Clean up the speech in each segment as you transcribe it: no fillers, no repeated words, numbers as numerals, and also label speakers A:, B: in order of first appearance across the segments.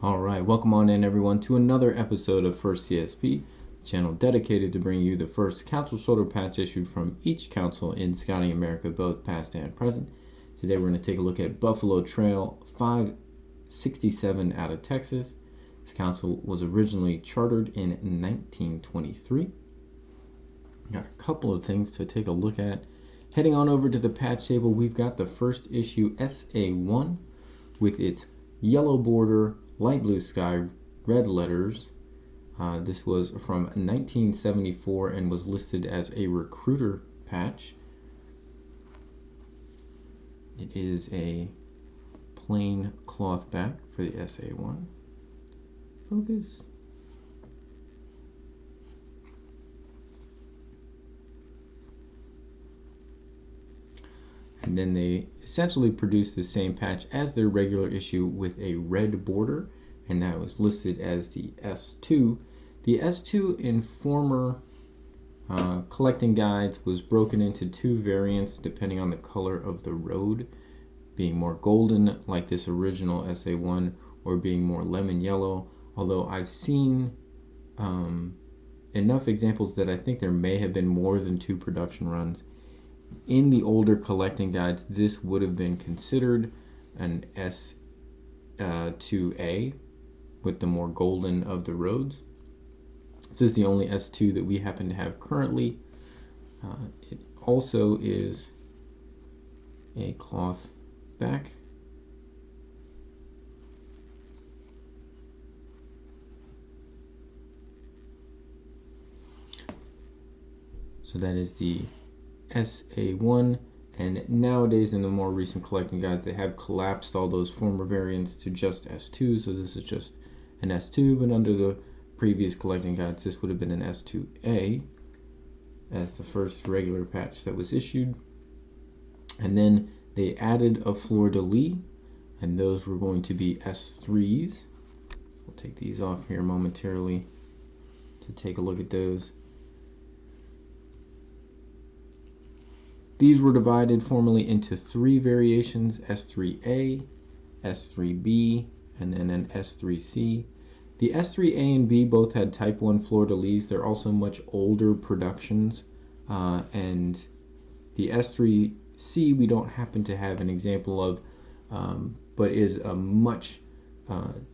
A: Alright, welcome on in everyone to another episode of First CSP, channel dedicated to bring you the first council shoulder patch issued from each council in Scouting America, both past and present. Today we're going to take a look at Buffalo Trail 567 out of Texas. This council was originally chartered in 1923. Got a couple of things to take a look at. Heading on over to the patch table, we've got the first issue SA1 with its yellow border, light blue sky, red letters. This was from 1974 and was listed as a recruiter patch. It is a plain cloth back for the SA1. Focus. And then they essentially produced the same patch as their regular issue with a red border, and that was listed as the S2. The S2 in former collecting guides was broken into two variants depending on the color of the road, being more golden like this original SA1 or being more lemon yellow, although I've seen enough examples that I think there may have been more than two production runs. In the older collecting guides, this would have been considered an S2A with the more golden of the roads. This is the only S2 that we happen to have currently. It also is a cloth back. So that is the SA1, and nowadays in the more recent collecting guides they have collapsed all those former variants to just S2, so this is just an S2, but under the previous collecting guides this would have been an S2A as the first regular patch that was issued. And then they added a fleur-de-lis, and those were going to be S3s. We'll take these off here momentarily to take a look at those. These were divided formally into three variations: S3A, S3B, and then an S3C. The S3A and B both had Type 1 fleur-de-lis. They're also much older productions, and the S3C we don't happen to have an example of, but is a much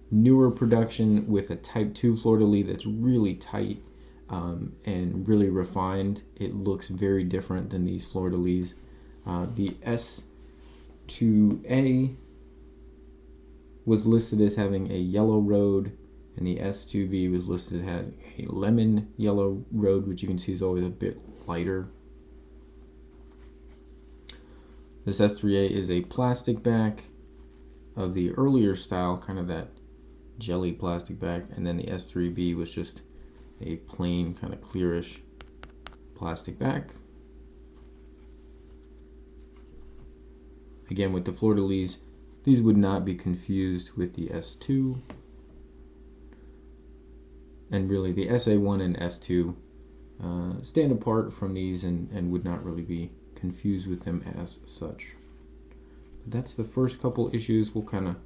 A: newer production with a Type 2 fleur-de-lis that's really tight and really refined. It looks very different than these fleur-de-lis. The S2A was listed as having a yellow road, and the S2B was listed as having a lemon yellow road, which you can see is always a bit lighter. This S3A is a plastic back of the earlier style, kind of that jelly plastic back, and then the S3B was just a plain kind of clearish plastic back. Again, with the fleur-de-lis, these would not be confused with the S2, and really the SA1 and S2 stand apart from these and would not really be confused with them as such. But that's the first couple issues. We'll kind of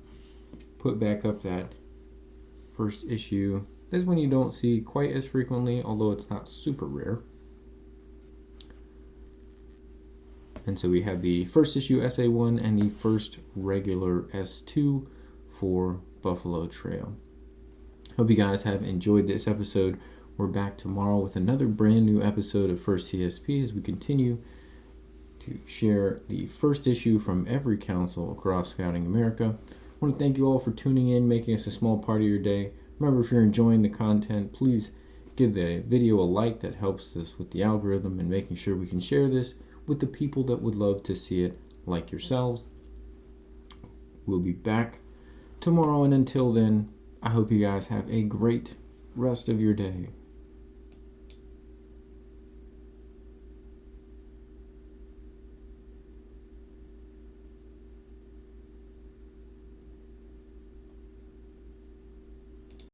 A: put back up that first issue. This one you don't see quite as frequently, although it's not super rare. And so we have the first issue SA1 and the first regular S2 for Buffalo Trail. Hope you guys have enjoyed this episode. We're back tomorrow with another brand new episode of First CSP as we continue to share the first issue from every council across Scouting America. I want to thank you all for tuning in, making us a small part of your day. Remember, if you're enjoying the content, please give the video a like. That helps us with the algorithm and making sure we can share this with the people that would love to see it, like yourselves. We'll be back tomorrow, and until then, I hope you guys have a great rest of your day.